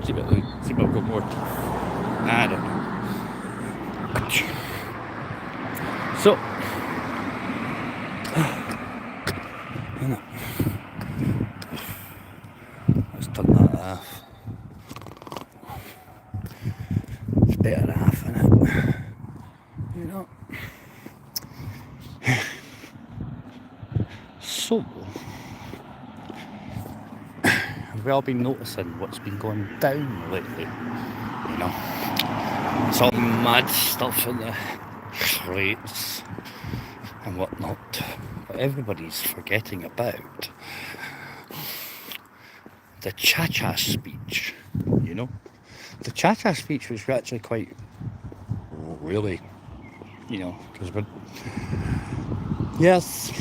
See if I've got more teeth. I don't know. So, you know, let's turn that off. It's better half, isn't it? You know. So, have we all been noticing what's been going down lately? You know, it's all mad stuff in the streets and whatnot. But everybody's forgetting about the cha-cha speech, you know? The cha-cha speech was actually quite really, you know, because we're... Yes,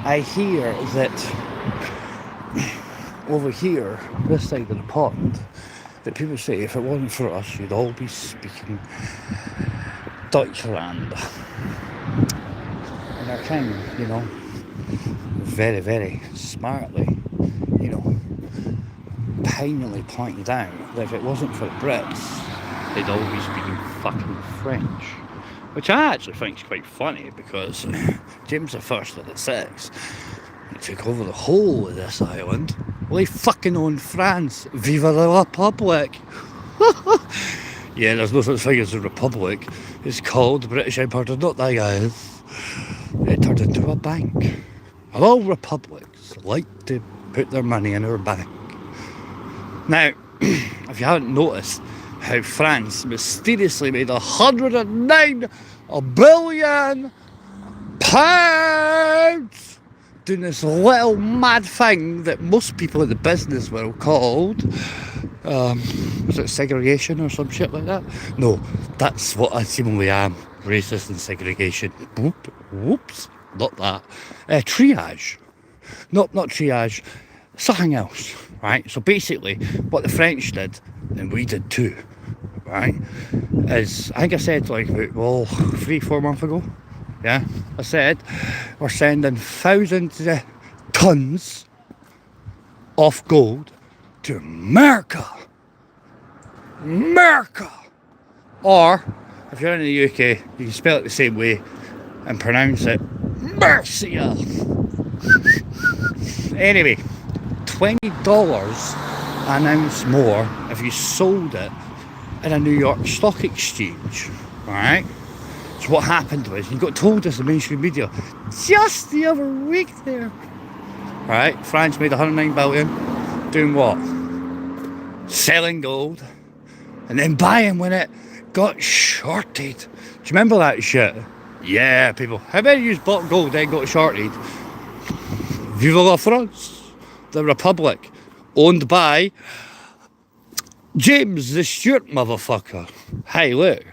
I hear that over here, this side of the pond, that people say if it wasn't for us, you'd all be speaking Deutschland. And they're kind of, you know, very, very smartly, you know, piningly pointed out that if it wasn't for the Brits, they'd all be speaking fucking French. Which I actually think is quite funny, because James I of the Six, he took over the whole of this island. Well, he fucking owned France. Viva la Republic! Yeah, there's no such thing as a republic. It's called the British Empire. Not that, guys. It turned into a bank. And all republics like to put their money in our bank. Now, if you haven't noticed how France mysteriously made 109 billion pounds doing this little mad thing that most people in the business world called, was it segregation or some shit like that? No, that's what I seemingly am. Racist and segregation. Whoops, not that. Triage. Not triage. Something else, right? So basically, what the French did, and we did too, right, is, I think I said like about, 3-4 months ago, yeah, I said we're sending thousands of tons of gold to America, or if you're in the UK, you can spell it the same way and pronounce it Mercia. Anyway, $20 an ounce more if you sold it in a New York stock exchange, right? So what happened was, you got told this in mainstream media just the other week there, right? France made 109 billion doing what? Selling gold and then buying when it got shorted. Do you remember that shit? Yeah, people. How many of you bought gold then got shorted? Vive la France, the Republic, owned by James the Stewart motherfucker. Hey, look.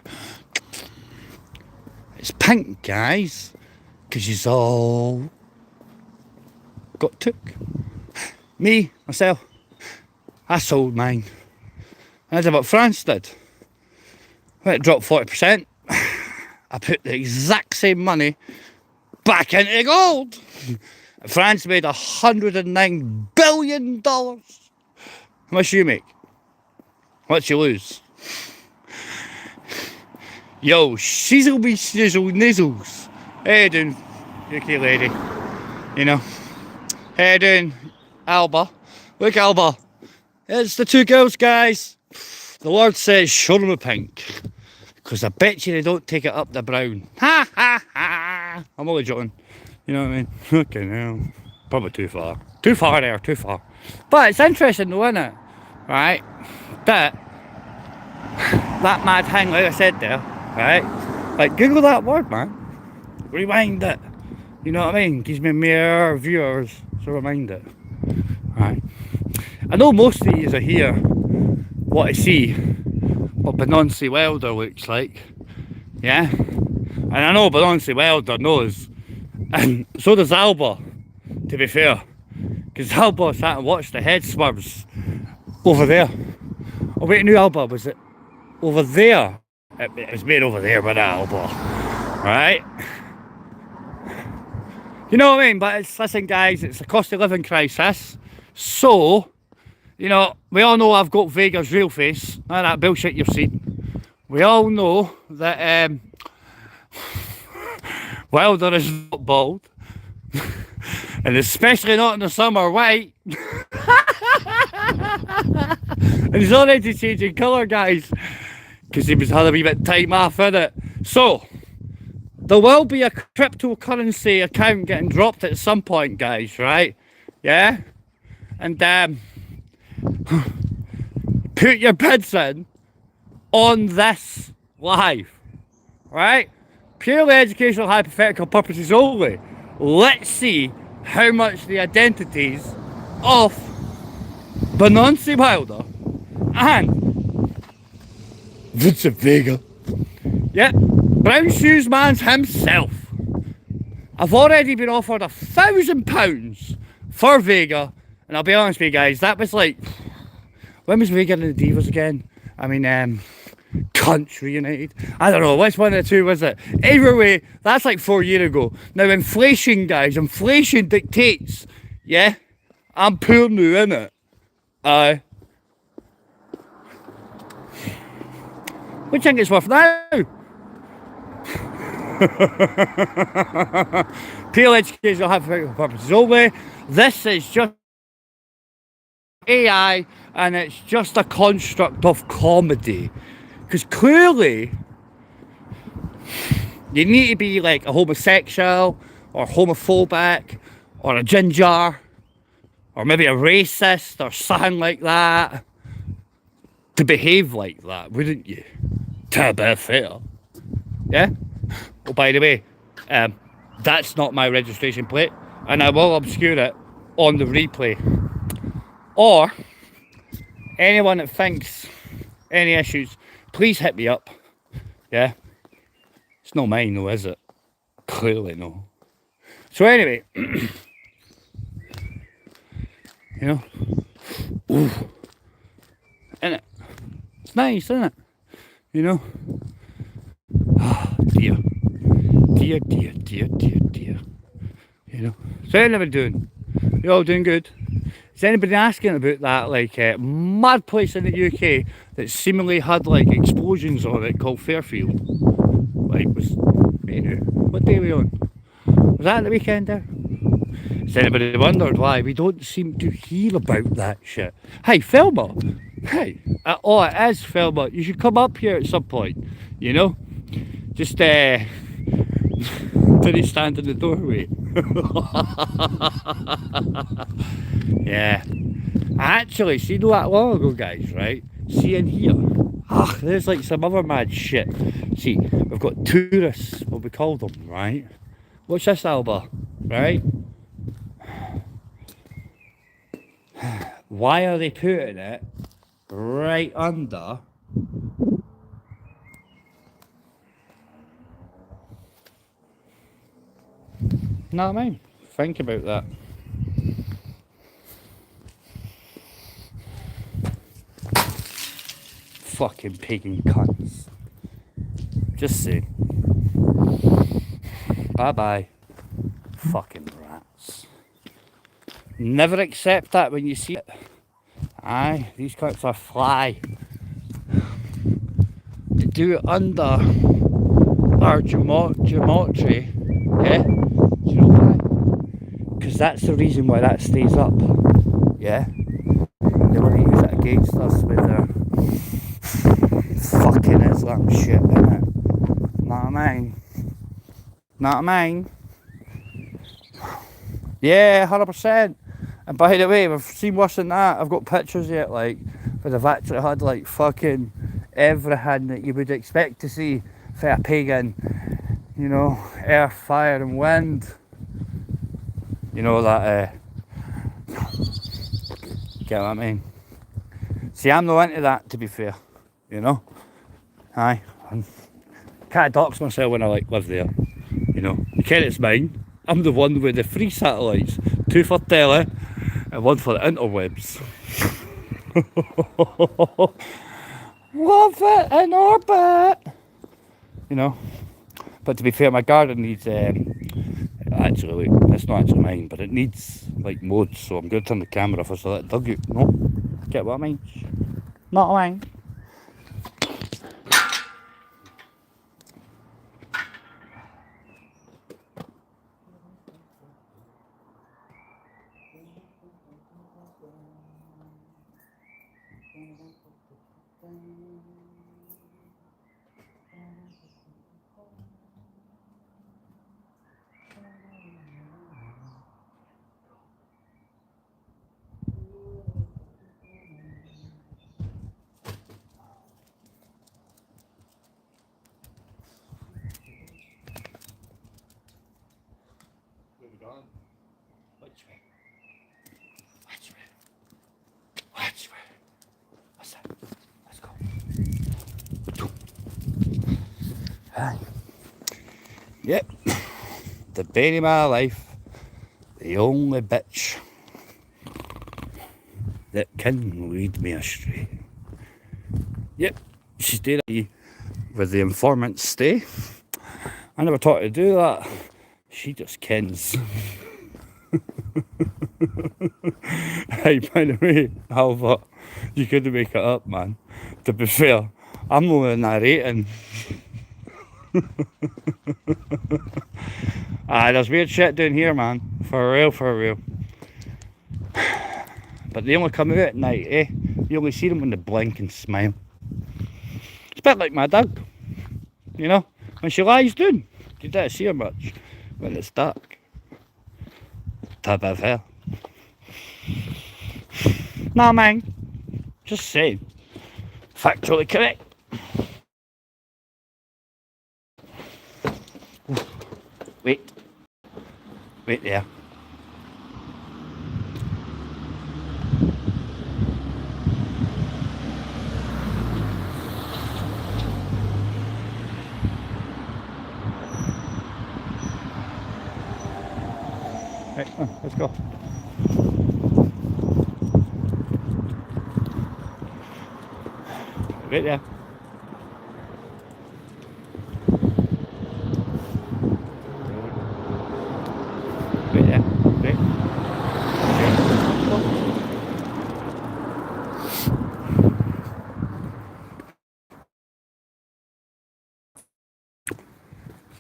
It's pink, guys, because you's all got took. Me, myself, I sold mine. That's what France did. When it dropped 40%, I put the exact same money back into gold. France made $109 billion. How much you make? How much you lose? Yo, shizzle me shizzle nizzles. Hey doing, UK lady. You know. Hey doing, Alba. Look, Alba. It's the two girls, guys. The Lord says show them a pink. Because I bet you they don't take it up the brown. Ha ha ha. I'm only joking. You know what I mean? Okay, now. Probably too far. Too far there, too far. But it's interesting though, isn't it? Right? That mad thing, like I said there, right? Like, Google that word, man. Rewind it. You know what I mean? Gives me more viewers, so rewind it. Right? I know most of these are here what I see what Benoncy Wilder looks like. Yeah? And I know Benoncy Wilder knows. And so does Alba, to be fair. Because Alba sat and watched the head swerves over there. Oh wait, no, Alba, was it over there? It was made over there by Alba. Right? You know what I mean? But it's, listen guys, it's a cost of living crisis. So, You know, we all know I've got Vega's real face. None of that bullshit you've seen. We all know that Wilder is not bald. And especially not in the summer white. And he's already changing colour, guys. Because he was had a wee bit time off in it. So, there will be a cryptocurrency account getting dropped at some point, guys, right? Yeah? And put your bids in on this live, right? Purely educational, hypothetical purposes only. Let's see how much the identities of Benonce Wilder and Vincent Vega, yep, Brown Shoes Man's himself. I've already been offered £1,000 for Vega, and I'll be honest with you guys, that was like, when was Vega in the Divas again? I mean, Country United. I don't know, which one of the two was it? Either way, that's like 4 years ago. Now, inflation, guys, inflation dictates, yeah? I'm poor new, innit? What do you think it's worth now? Pure educational hypothetical purposes only. This is just AI, and it's just a construct of comedy. Because clearly, you need to be like a homosexual, or homophobic, or a ginger, or maybe a racist, or something like that, to behave like that, wouldn't you? To be fair. Yeah? Oh, by the way, that's not my registration plate, and I will obscure it on the replay. Or, anyone that thinks any issues, please hit me up. Yeah? It's not mine though, is it? Clearly no. So anyway, you know, ooh, innit? It's nice, isn't it? You know? Oh, dear. Dear, dear, dear, dear, dear. You know? So how are you doing? You all doing good? Is anybody asking about that, like, mad place in the UK that seemingly had, like, explosions on it called Fairfield? Like, was, you know, what day are we on? Was that the weekend there? Has anybody wondered why we don't seem to hear about that shit? Hey, Filmer! Hey! Oh, it is Filmer. You should come up here at some point, you know? Just, did he stand in the doorway? Yeah. I actually, see that long ago, guys, right? See in here. Ah, there's like some other mad shit. See, we've got tourists, what we call them, right? What's this, Alba? Right? Why are they putting it right under? Know what I mean? Think about that. Fucking pagan cunts. Just saying. Bye bye. Fucking rats. Never accept that when you see it. Aye, these cunts are fly. They do it under our geometry. Yeah? Do you know why? Because that's the reason why that stays up. Yeah? They want to use it against us with their fucking Islam shit, innit? Know what I mean? Know what I mean? Yeah, 100%. And by the way, we've seen worse than that. I've got pictures yet, like, where they've actually had, like, fucking everything that you would expect to see for a pagan. You know, earth, fire and wind. You know that, get what I mean? See, I'm not into that, to be fair. You know? Aye. I can't dox myself when I, like, live there. You know? You care it's mine. I'm the one with the 3 satellites. 2 for telly and 1 for the interwebs. Love it in orbit! You know? But to be fair, my garden needs, actually, it's not actually mine, but it needs, like, mods, so I'm going to turn the camera off so that dug it, no? Get what I mean? Not I mean. Where we going? Which way? Which way? Which way? What's that? Let's go. Aye. Yep. The bane of my life. The only bitch that can lead me astray. Yep. She's there with the informant stay. I never taught her to do that. She just kens. Hey, by the way, Alva, you couldn't make it up, man. To be fair, I'm only narrating. There's weird shit down here, man. For real, for real. But they only come out at night, eh? You only see them when they blink and smile. It's a bit like my dog. You know, when she lies down, you don't see her much. When it's dark. Type of hair. Nah, man. Just saying. Factually correct. Wait. Wait there. Right, let's go. Right there. Right there. Right.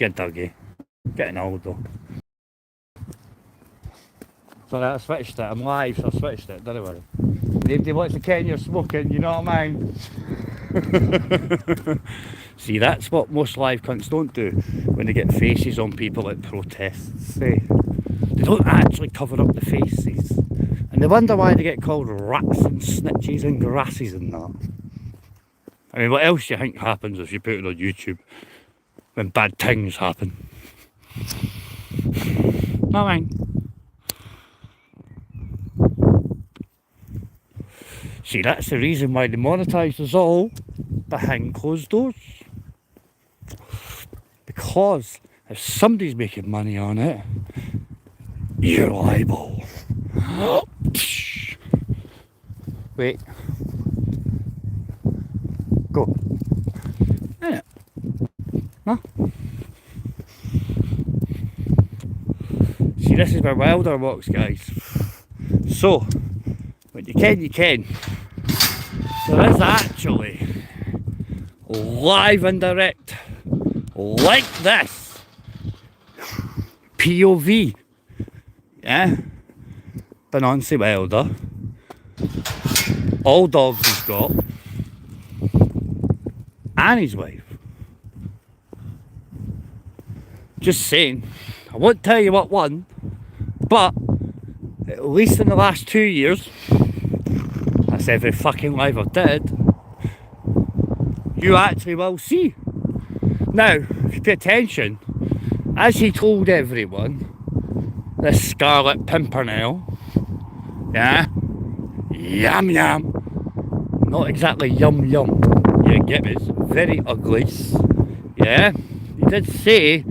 Get doggy. Getting old though. Sorry, I switched it. I'm live, so I switched it. Don't worry. Nobody wants to ken you're smoking, you know what I mean? See, that's what most live cunts don't do when they get faces on people at protests. They don't actually cover up the faces. And they wonder why they get called rats and snitches and grasses and that. I mean, what else do you think happens if you put it on YouTube when bad things happen? No, man. See, that's the reason why they monetise us all behind closed doors. Because if somebody's making money on it, you're liable. Wait. Go. Innit? No? See, this is where Wilder walks, guys. So, when you can, you can. There is actually live and direct, like this, POV, yeah, Benancy Wilder, all dogs he's got, and his wife. Just saying, I won't tell you what won, but at least in the last 2 years, that's every fucking live I've did, you actually will see. Now, if you pay attention, as he told everyone, this Scarlet Pimpernel, yeah, yum yum, not exactly yum yum, you get me, it's very ugly, yeah, he did say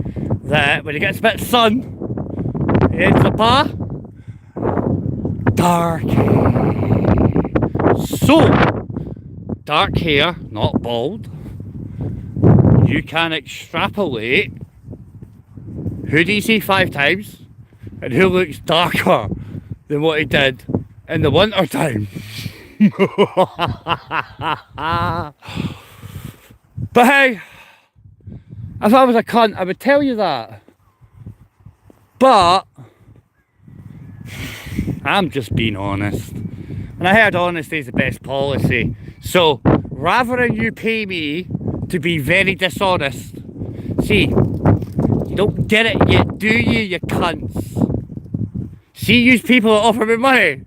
that when he gets a bit of sun, it's a bar, dark hair. So, dark hair, not bald, you can extrapolate who do you see 5 times and who looks darker than what he did in the winter time. But hey, if I was a cunt, I would tell you that. But I'm just being honest. And I heard honesty is the best policy. So rather than you pay me to be very dishonest, see, you don't get it yet, do you cunts? See, you people that offer me money,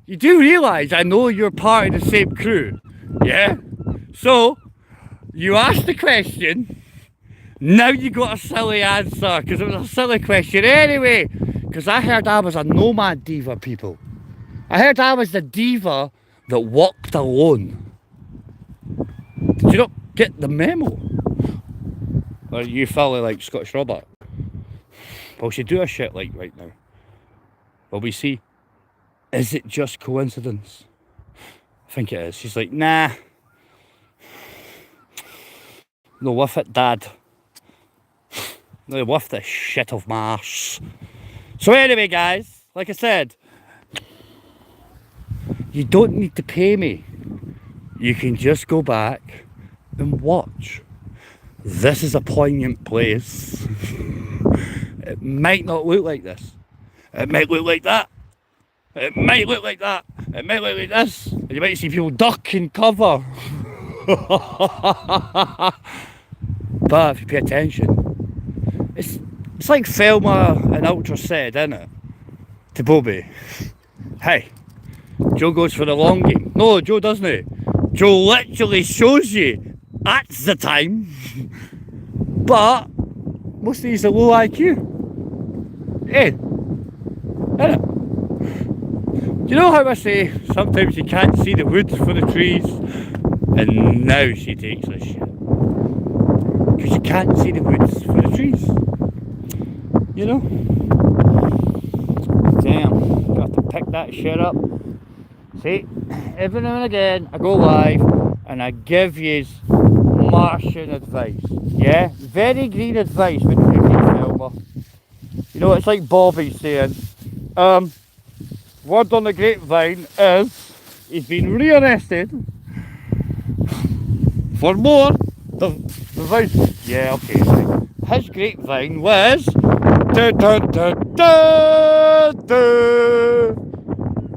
you do realise I know you're part of the same crew, yeah? So, you asked the question, now you got a silly answer, because it was a silly question anyway. Because I heard I was a nomad diva, people. I heard I was the diva that walked alone. Did you not get the memo? Or you fella like Scottish Robert? Well, she do a shit like right now. Well, we see. Is it just coincidence? I think it is. She's like, nah. No, with it, Dad. No, with the shit of Mars. So anyway, guys, like I said, you don't need to pay me. You can just go back and watch. This is a poignant place. It might not look like this. It might look like that. It might look like that. It might look like this. And you might see people duck and cover. But if you pay attention, it's like Thelma and Ultra said, isn't it? To Bobby. Hey, Joe goes for the long game. No, Joe doesn't he? Joe literally shows you at the time. But most of these are low IQ. Hey, innit? Do you know how I say sometimes you can't see the woods for the trees? And now she takes this shit. Because you can't see the woods for the trees. You know? Damn, got to pick that shit up. See, every now and again I go live and I give you Martian advice. Yeah? Very green advice when you give Thelma. You know, it's like Bobby saying, word on the grapevine is he's been rearrested for more. The voice. Yeah, okay, right. His grapevine was da, da, da, da, da, da,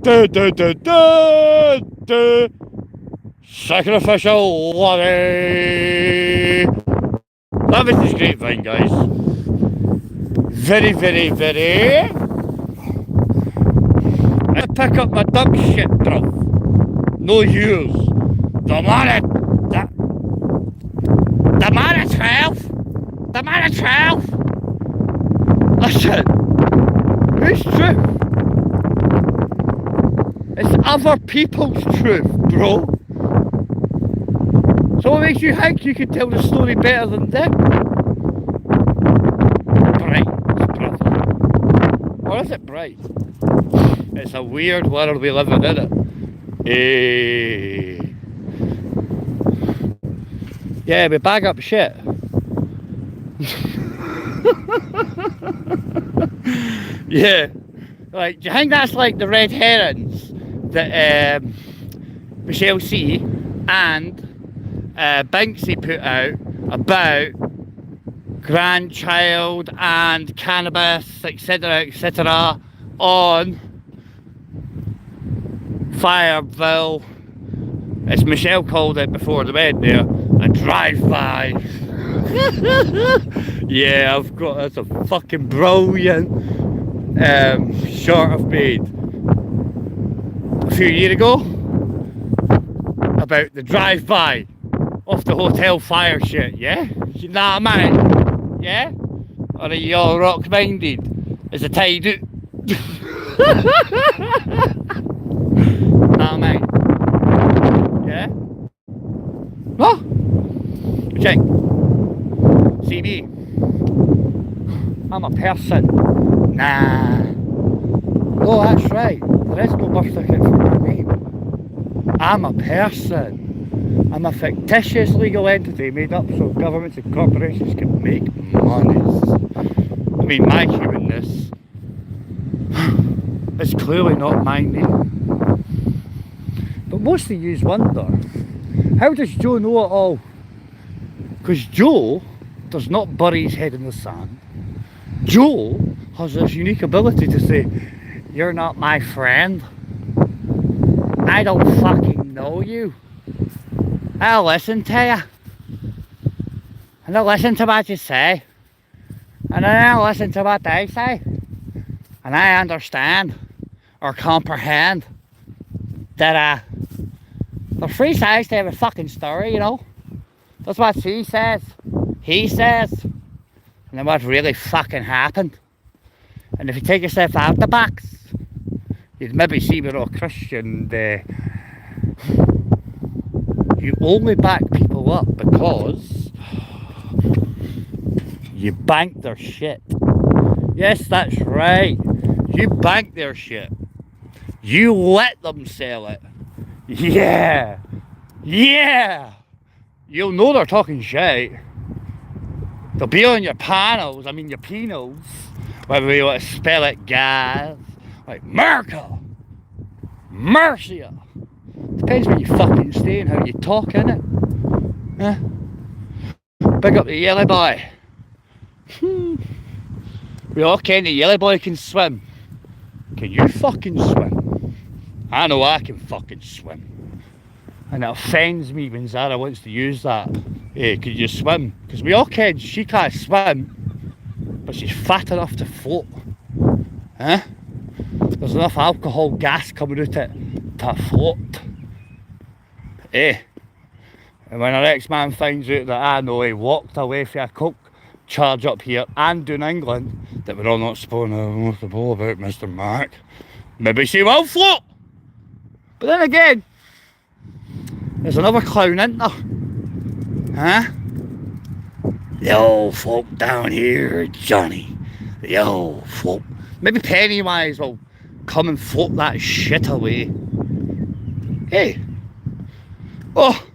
da, da, da, da, sacrificial laddy. That was his grapevine, guys. Very, very, very. I pick up my duck shit drum. No use. The man at 12. The man at 12. Listen. Whose truth? It's other people's truth, bro. So what makes you think you can tell the story better than them? Bright, brother. Or is it bright? It's a weird world we live in, isn't it? Yeah, we bag up shit. Yeah. Like, do you think that's like the red herrings that Michelle C and Banksy put out about grandchild and cannabis, etc., on Fireville? As Michelle called it before the went there, a drive-by. Yeah, I've got, that's a fucking brilliant short I've made a few years ago about the drive-by off the hotel fire shit, yeah? You know what I mean? Yeah? Or are you all rock-minded? Is it tied out? Know what I mean? Yeah? What? Check. See me. I'm a person. Nah. Oh, that's right. There is no birth certificate for my name. I'm a person. I'm a fictitious legal entity made up so governments and corporations can make money. I mean, my humanness is clearly not my name. But most of yous wonder, how does Joe know it all? Because Joe does not bury his head in the sand. Joe has this unique ability to say, you're not my friend. I don't fucking know you. I'll listen to you. And I'll listen to what you say. And then I'll listen to what they say. And I understand or comprehend that there's three sides to every fucking story, you know. That's what she says, he says, and then what really fucking happened. And if you take yourself out the box, you'd maybe see we're all Christian. You only back people up because you bank their shit. Yes, that's right. You bank their shit. You let them sell it. Yeah. Yeah. You'll know they're talking shit. They'll be on your panels, I mean your penals, whether you want to spell it, guys. Like Merca, Mercia. Depends where you fucking stay and how you talk, innit? Big up the yellow boy. We all ken the yellow boy can swim. Can you fucking swim? I know I can fucking swim. And it offends me when Zara wants to use that. Hey, could you swim? Because we all ken she can't swim, but she's fat enough to float. There's enough alcohol gas coming out it to float. And when our ex-man finds out that I know he walked away for a coke charge up here and in England that we're all not supposed to know about, Mr. Mark, maybe she will float. But then again, there's another clown, isn't there? The old folk down here, Johnny. The old folk. Maybe Pennywise will come and float that shit away. Hey. Oh,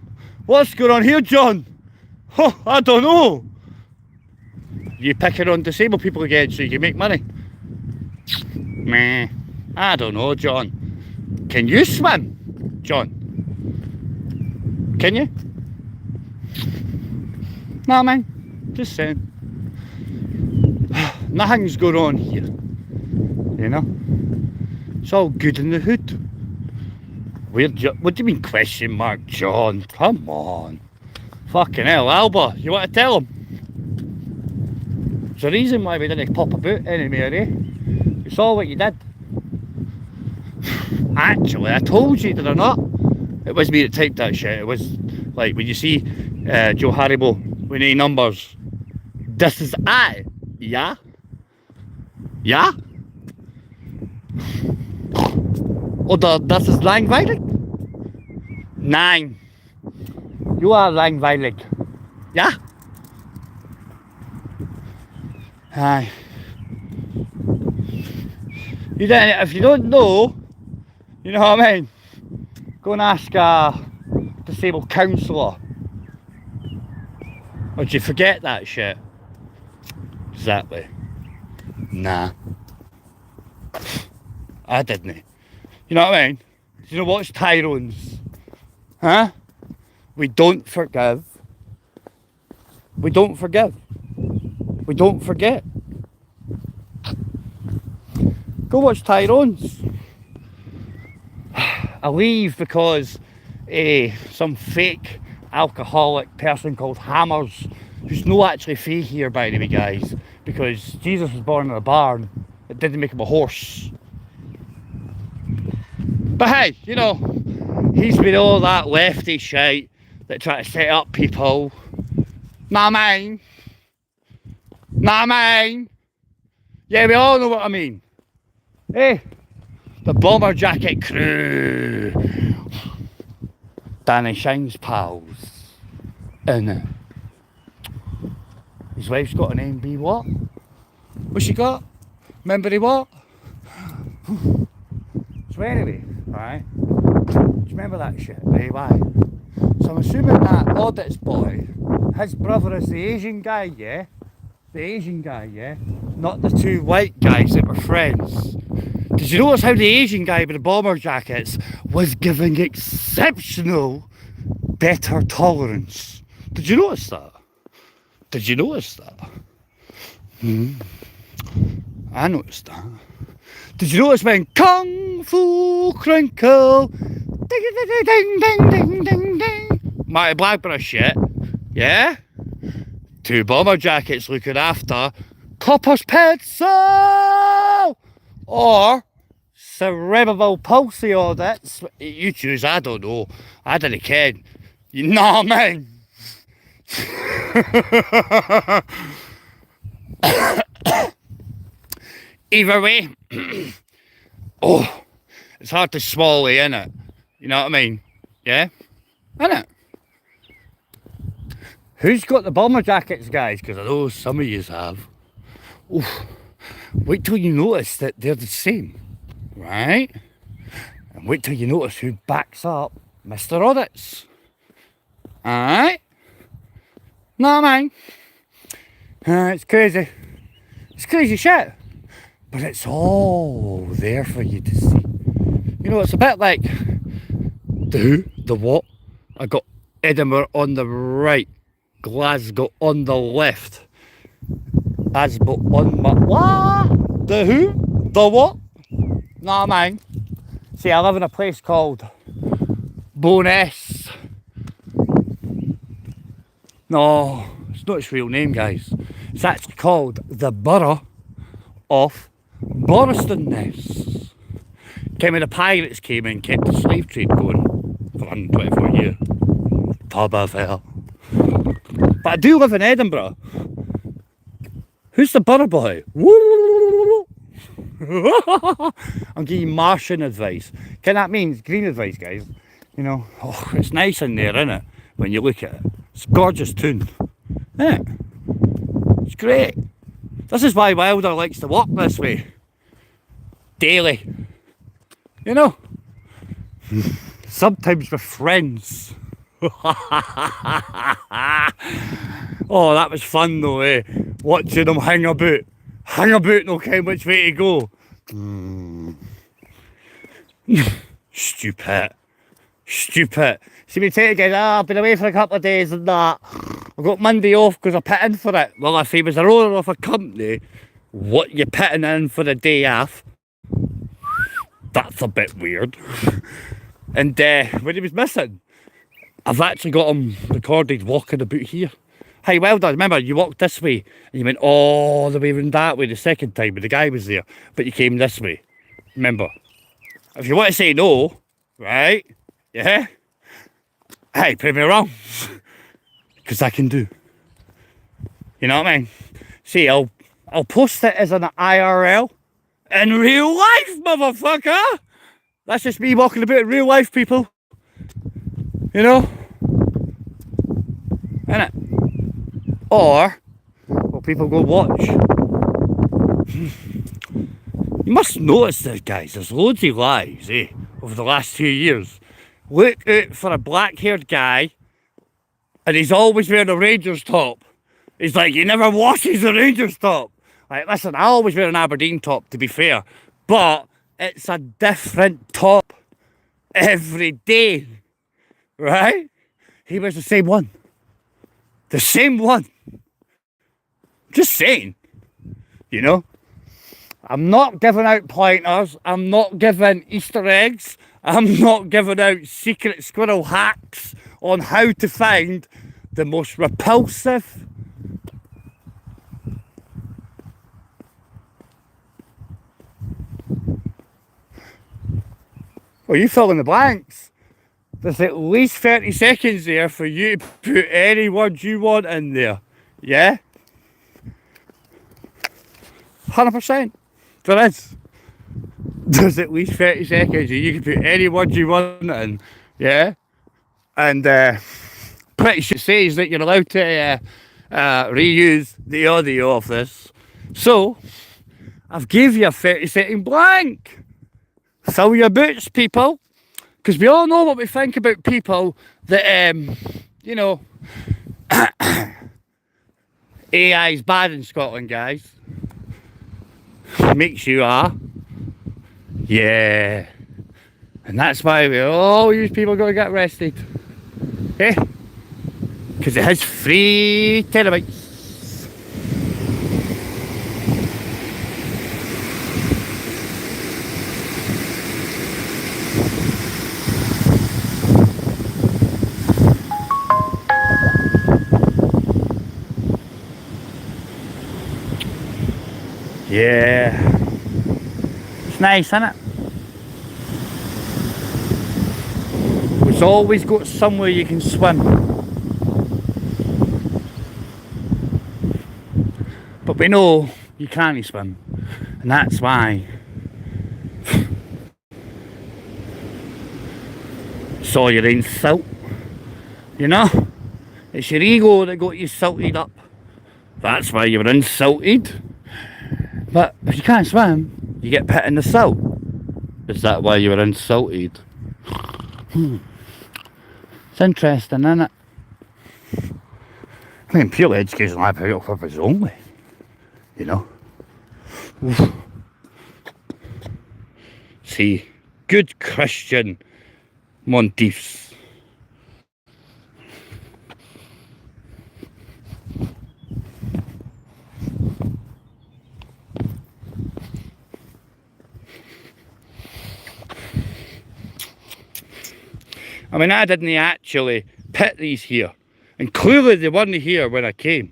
what's going on here, John? Oh, I don't know. You picking on disabled people again so you can make money? Meh. I don't know, John. Can you swim, John? Can you? Nah, man. Just saying. Nothing's going on here. You know? It's all good in the hood. What do you mean question mark, John? Come on. Fucking hell, Alba. You want to tell him? There's a reason why we didn't pop about anymore, eh? You saw what you did. Actually, I told you, did I not? It was me that typed that shit. It was like when you see JO3 Haribo with any numbers. This is I. Yeah? Yeah? Oder das ist langweilig? Nein. You are langweilig. Ja? Aye. You don't, if you don't know, you know what I mean? Go and ask a disabled counsellor. Or did you forget that shit? Exactly. Nah. I didn't. You know what I mean? Do you know what's Tyrone's? We don't forgive. We don't forgive. We don't forget. Go watch Tyrone's. I leave because some fake alcoholic person called Hammers, who's no actually fae here by the way, guys, because Jesus was born in a barn. It didn't make him a horse. But hey, you know, he's been all that lefty shite that try to set up people. Nah, mine. Nah, mine. Yeah, we all know what I mean. Hey, the bomber jacket crew. Danny Shine's pals. In it. His wife's got a name, be what? What's she got? Remember he what? So anyway, right? Do you remember that shit? Right, why? So I'm assuming that audits boy, his brother is the Asian guy, yeah? The Asian guy, yeah? Not the two white guys that were friends. Did you notice how the Asian guy with the bomber jackets was giving exceptional better tolerance? Did you notice that? Did you notice that? I noticed that. Did you notice when Kung Fu Crinkle, ding ding ding ding ding ding ding, Marty Blackburn shit, yeah? 2 bomber jackets looking after Copper's Pencil or cerebral palsy audits. You choose, I don't know. I didn't care. You know what I mean? Either way, oh, it's hard to swallow, innit? You know what I mean? Yeah? Innit? Who's got the bomber jackets, guys? Because I know some of yous have. Oof. Wait till you notice that they're the same, right? And wait till you notice who backs up Mr. Audits. Alright? No, man. It's crazy. It's crazy shit. But it's all there for you to see. You know, it's a bit like the who, the what. I got Edinburgh on the right, Glasgow on the left, Glasgow on my what? The who, the what? Nah, man. See, I live in a place called Bowness. No, it's not its real name, guys. It's actually called the Borough of Boristonness. Came when the pirates came in, kept the slave trade going for 124 years. Pub of hell. But I do live in Edinburgh. Who's the borough boy? I'm giving you Martian advice. Can that means green advice, guys? You know, oh, it's nice in there, isn't it? When you look at it. It's a gorgeous tune. Isn't it? It's great. This is why Wilder likes to walk this way. Daily. You know? Sometimes with friends. Oh, that was fun though, eh? Watching them hang about. Hang about, no kind which way to go. Stupid. Stupid. See me take it, guys, I've been away for a couple of days and that. I've got Monday off because I put in for it. Well, if he was a owner of a company, what you putting in for the day off? That's a bit weird. And when he was missing, I've actually got him recorded walking about here. Hey, well done. Remember, you walked this way and you went all the way around that way the second time when the guy was there, but you came this way. Remember, if you want to say no, right? Yeah? Hey, prove me wrong. Because I can do. You know what I mean? See, I'll post it as an IRL. In real life, motherfucker! That's just me walking about in real life, people. You know? Innit? Or, will people go watch? You must notice this, guys. There's loads of lies, eh? Over the last 2 years. Look out for a black-haired guy, and he's always wearing a Rangers top. He's like, he never washes the Rangers top. Like, listen, I always wear an Aberdeen top, to be fair, but it's a different top every day, right? He wears the same one. The same one. Just saying, you know? I'm not giving out pointers. I'm not giving Easter eggs. I'm not giving out secret squirrel hacks on how to find the most repulsive well, you fill in the blanks. There's at least 30 seconds there for you to put any words you want in there. Yeah? 100%. There is. There's at least 30 seconds and you can put any words you want in. Yeah? And pretty sure it says that you're allowed to reuse the audio of this. So, I've gave you a 30-second blank. Fill your boots, people. Because we all know what we think about people that, you know, AI is bad in Scotland, guys. Makes you are. Yeah. And that's why we all use people got to get arrested. Eh? Because it has 3 terabytes. Yeah. It's nice, isn't it? It's always got somewhere you can swim. But we know you can't swim. And that's why it's all your own salt. You know? It's your ego that got you salted up. That's why you were insulted. But if you can't swim, you get put in the salt. Is that why you were insulted? It's interesting, isn't it? I mean, purely educational purpose only. You know? Oof. See, good Christian Monteiths. I mean, I didn't actually pit these here. And clearly they weren't here when I came.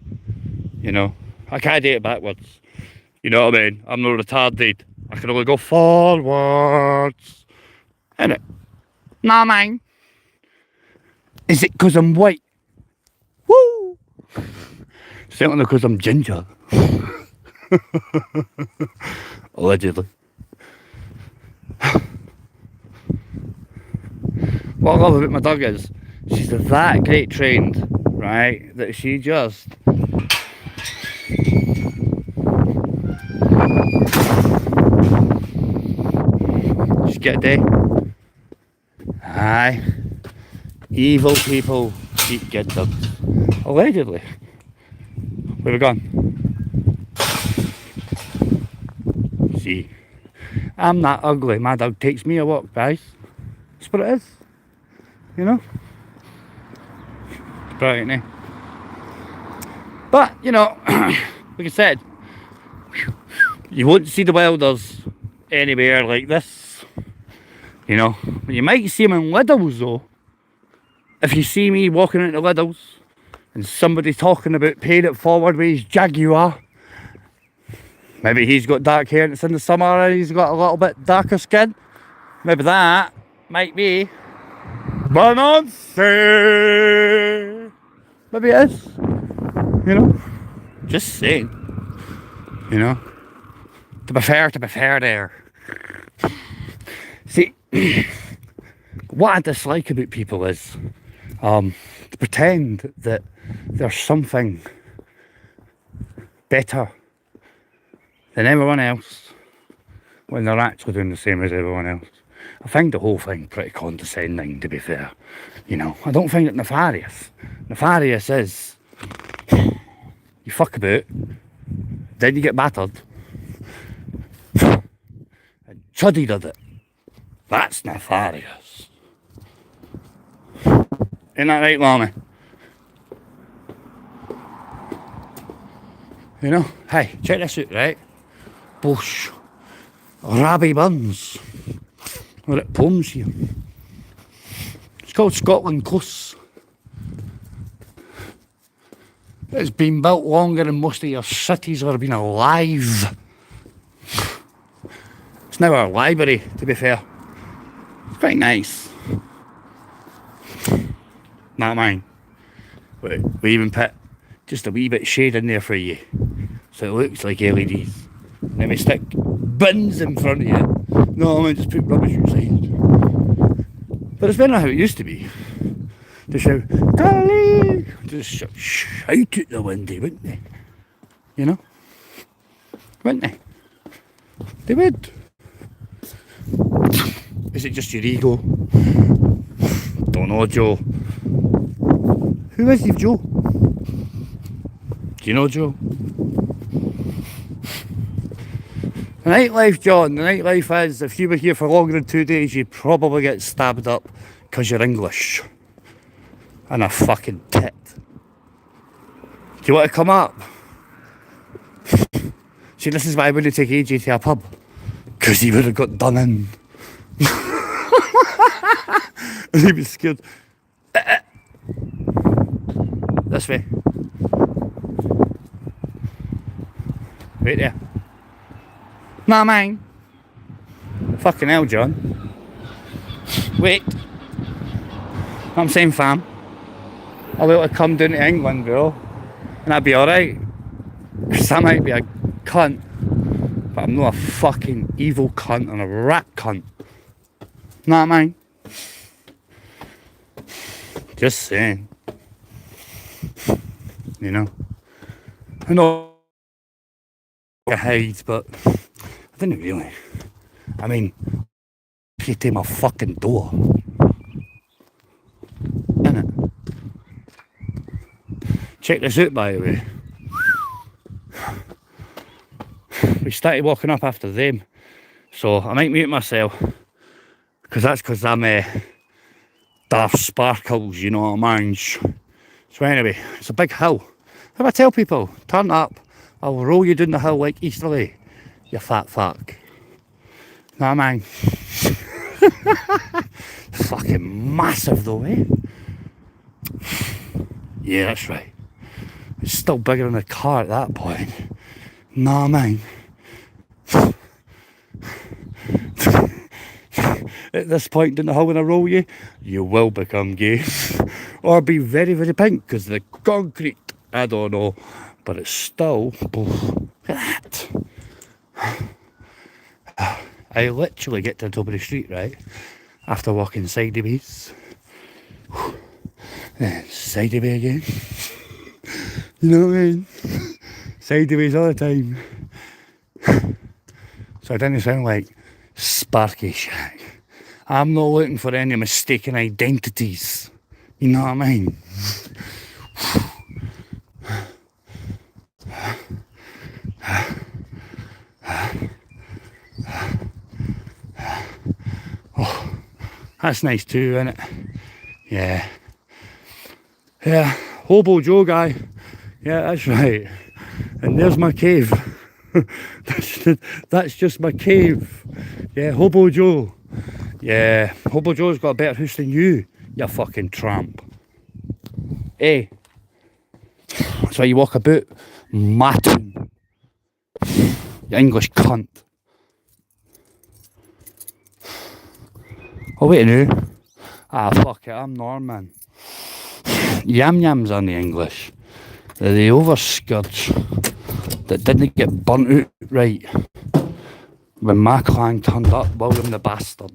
You know, I can't do it backwards. You know what I mean? I'm not retarded. I can only go forwards. Innit? Nah, man. Is it because I'm white? Woo! Certainly because I'm ginger. Allegedly. What I love about my dog is she's that great trained, right, that she just get a day. Aye. Evil people keep good dogs. Allegedly. Where we gone? See, I'm not ugly. My dog takes me a walk, guys. That's what it is. You know? It's brilliant, eh? But, you know, like I said, you won't see the wilders anywhere like this. You know? But you might see them in Lidl's though. If you see me walking into Lidl's and somebody talking about paying it forward with his Jaguar, maybe he's got dark hair and it's in the summer and he's got a little bit darker skin. Maybe that might be Beyonce. Maybe it is. You know? Just saying. You know? To be fair there. See, what I dislike about people is to pretend that there's something better than everyone else when they're actually doing the same as everyone else. I find the whole thing pretty condescending, to be fair. You know, I don't find it nefarious. Nefarious is you fuck about, then you get battered, and Chuddy did it. That's nefarious. Ain't that right, Lana? You know? Hey, check this out, right? Bush. Rabbi buns. We're at Poems here. It's called Scotland Close. It's been built longer than most of your cities have been alive. It's now our library, to be fair. It's quite nice. Not mine. We even put just a wee bit of shade in there for you, so it looks like LEDs. And then we stick bins in front of you. No, I mean, just put rubbish outside. But it's better how it used to be. To shout, Golly! Just shout out the window, wouldn't they? You know? Wouldn't they? They would. Is it just your ego? Don't know, Joe. Who is Steve Joe? Do you know Joe? The nightlife, John, the nightlife is, if you were here for longer than 2 days, you'd probably get stabbed up because you're English. And a fucking tit. Do you want to come up? See, this is why I wouldn't take AJ to a pub. Because he would have got done in. And he was scared. This way. Right there. Nah, mine. Fucking hell, John. Wait. I'm saying, fam. I'll be able to come down to England, bro. And that'd be alright. Because I might be a cunt. But I'm not a fucking evil cunt and a rat cunt. Nah, mine. Just saying. You know. I know I hide, but I didn't really. I mean, you take my fucking door. Innit? Check this out, by the way. We started walking up after them. So I might mute myself. Because I'm Darth Sparkles, you know what I mean? So anyway, it's a big hill. If I tell people, turn up, I'll roll you down the hill like Easterly, you fat fuck. Know what I mean? Fucking massive though, eh? Yeah, that's right. It's still bigger than a car at that point. Know what I mean? At this point in the hill when I roll you, you will become gay. Or be very, very pink, because the concrete, I don't know. But it's still, look at that. I literally get to the top of the street, right? After walking sideways. Then sideways again. You know what I mean? Sideways all the time. So I didn't sound like Sparky Shack. I'm not looking for any mistaken identities. You know what I mean? Oh, that's nice too, isn't it? Yeah. Yeah, Hobo Joe guy. Yeah, that's right. And there's my cave. That's just my cave. Yeah, Hobo Joe. Yeah, Hobo Joe's got a better house than you fucking tramp. Eh? That's why you walk about matting. You English cunt. Oh wait a minute. Ah fuck it, I'm Norman. Yam yams aren't the English. They're the overskirts that didn't get burnt out right when my clan turned up, William the Bastard.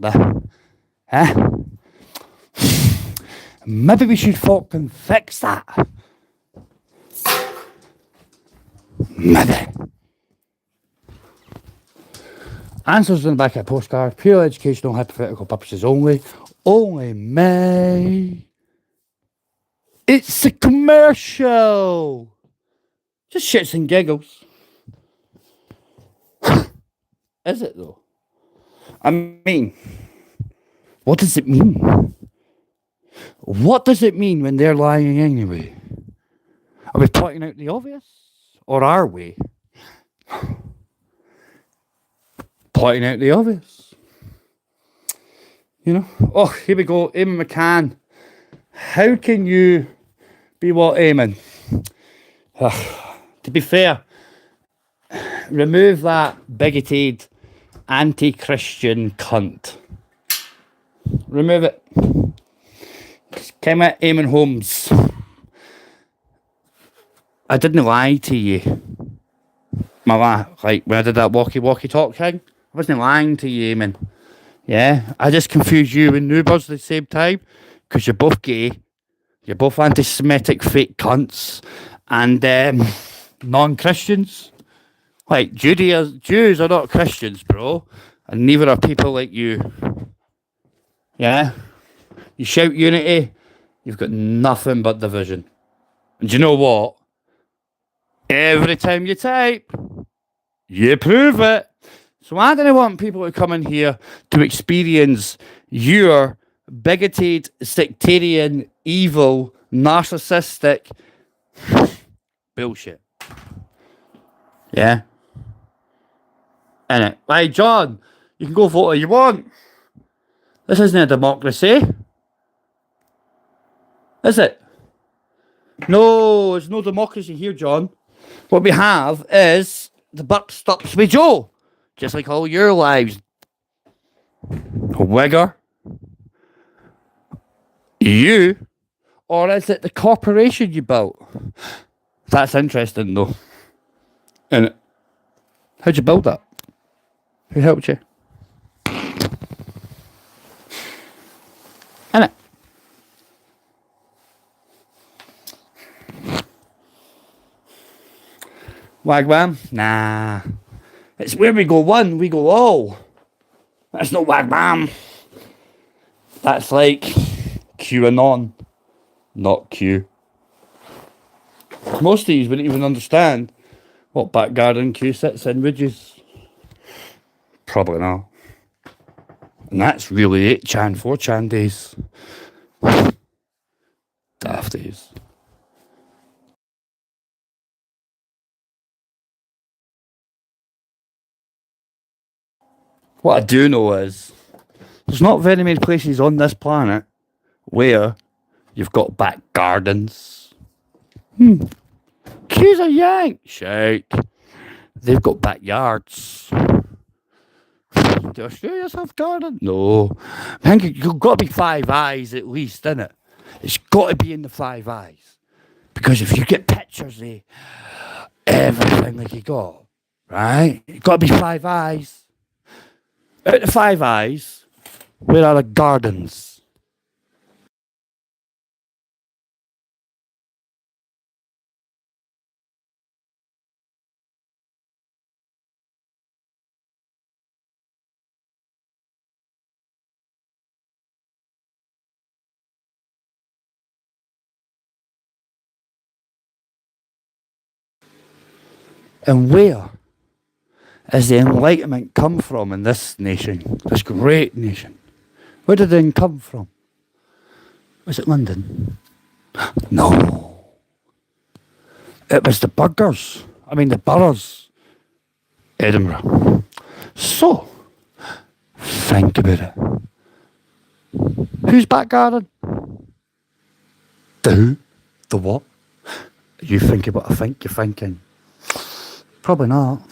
Huh? Maybe we should fucking fix that. Maybe. Answers in the back of a postcard. Pure educational, hypothetical purposes only. Only me. It's a commercial. Just shits and giggles. Is it though? I mean, what does it mean? What does it mean when they're lying anyway? Are we pointing out the obvious? Or are we? Pointing out the obvious. You know? Oh, here we go. Eamon McCann. How can you be what, Eamon? To be fair, remove that bigoted, anti-Christian cunt. Remove it. Came at Eamon Holmes. I didn't lie to you. Like when I did that walkie talk thing, I wasn't lying to you, Eamon. Yeah, I just confused you and Newbers at the same time because you're both gay, you're both anti-Semitic fake cunts, and non-Christians. Like Jews are not Christians, bro, and neither are people like you. Yeah, you shout unity, you've got nothing but division. And do you know what? Every time you type, you prove it. So I don't want people to come in here to experience your bigoted, sectarian, evil, narcissistic bullshit. Yeah? Innit? Like, John, you can go vote all you want. This isn't a democracy. Is it? No, there's no democracy here, John. What we have is the buck stops with Joe. Just like all your lives. Wigger. You? Or is it the corporation you built? That's interesting, though. And how'd you build that? Who helped you? Innit? Wagwam? Nah. It's where we go one, we go all. That's not wagwam. That's like QAnon, not Q. Most of these wouldn't even understand what back garden Q sits in, would you? Probably not. And that's really 8chan, 4chan days. Daft days. What I do know is there's not very many places on this planet where you've got back gardens. Q's a yank. Shite. They've got backyards. Do Australians have gardens? No. I think you've got to be Five Eyes at least, innit? It's got to be in the Five Eyes. Because if you get pictures of everything that you got, right? You've got to be Five Eyes. Out of Five Eyes, where are the gardens? And where is the enlightenment come from in this nation? This great nation. Where did it come from? Was it London? No. It was the burgers. The boroughs. Edinburgh. So, think about it. Whose back garden? The what? You thinking what I think you're thinking? Probably not.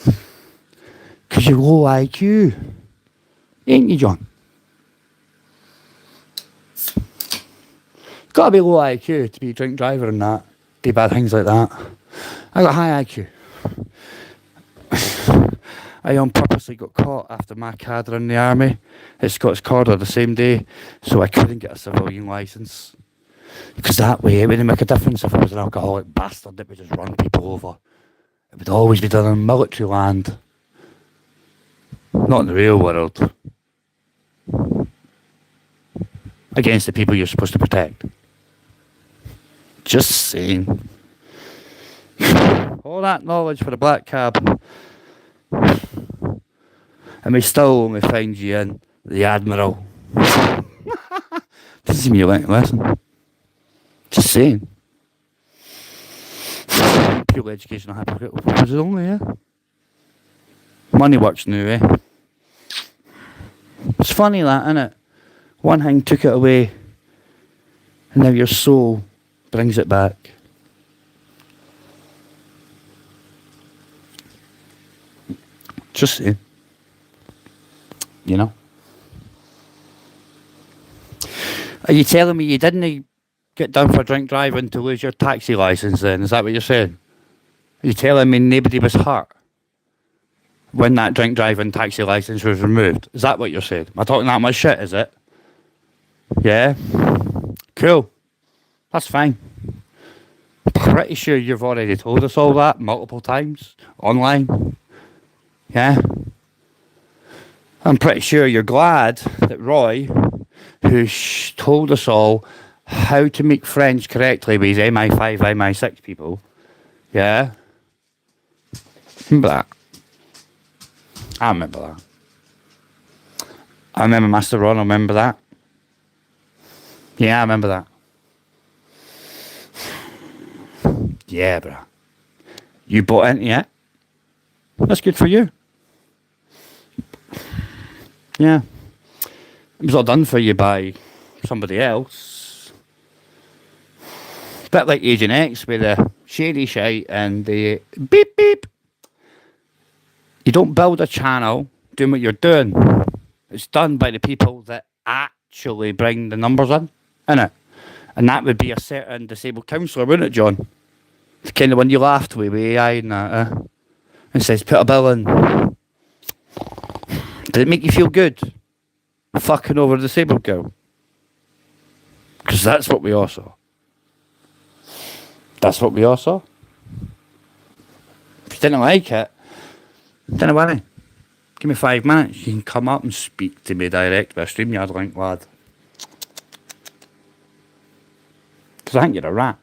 Because you're low IQ. Ain't you, John? Got to be low IQ to be a drink driver and that. Do bad things like that. I got high IQ. I purposely got caught after my cadre in the army at Scots Corridor the same day, so I couldn't get a civilian licence. Because that way it wouldn't make a difference if I was an alcoholic bastard that would just run people over. It would always be done on military land. Not in the real world. Against the people you're supposed to protect. Just saying. All that knowledge for the black cab. And we still only find you in the Admiral. Doesn't mean you like to listen. Just saying. Pure educational hypocritical purposes only, yeah? Money works now, eh? It's funny that, innit? One thing took it away, and now your soul brings it back. Just saying. You know? Are you telling me you didn't get done for drink driving to lose your taxi licence then? Is that what you're saying? Are you telling me nobody was hurt when that drink driving taxi licence was removed? Is that what you're saying? Am I talking that much shit, is it? Yeah? Cool. That's fine. Pretty sure you've already told us all that multiple times online. Yeah? I'm pretty sure you're glad that Roy, who told us all how to make friends correctly with his MI5, MI6 people, yeah? Remember that? I remember that. I remember Master Ron, I remember that. Yeah, I remember that. Yeah, bro. You bought into it? That's good for you. Yeah. It was all done for you by somebody else. Bit like Agent X with the shady shite and the beep beep. You don't build a channel doing what you're doing. It's done by the people that actually bring the numbers in, innit? And that would be a certain disabled counsellor, wouldn't it, John? The kind of one you laughed with AI and that, and says, put a bill in. Did it make you feel good? Fucking over a disabled girl? Because that's what we all saw. That's what we all saw. If you didn't like it, don't worry. Give me 5 minutes. You can come up and speak to me direct with a StreamYard link, lad. Because I think you're a rat.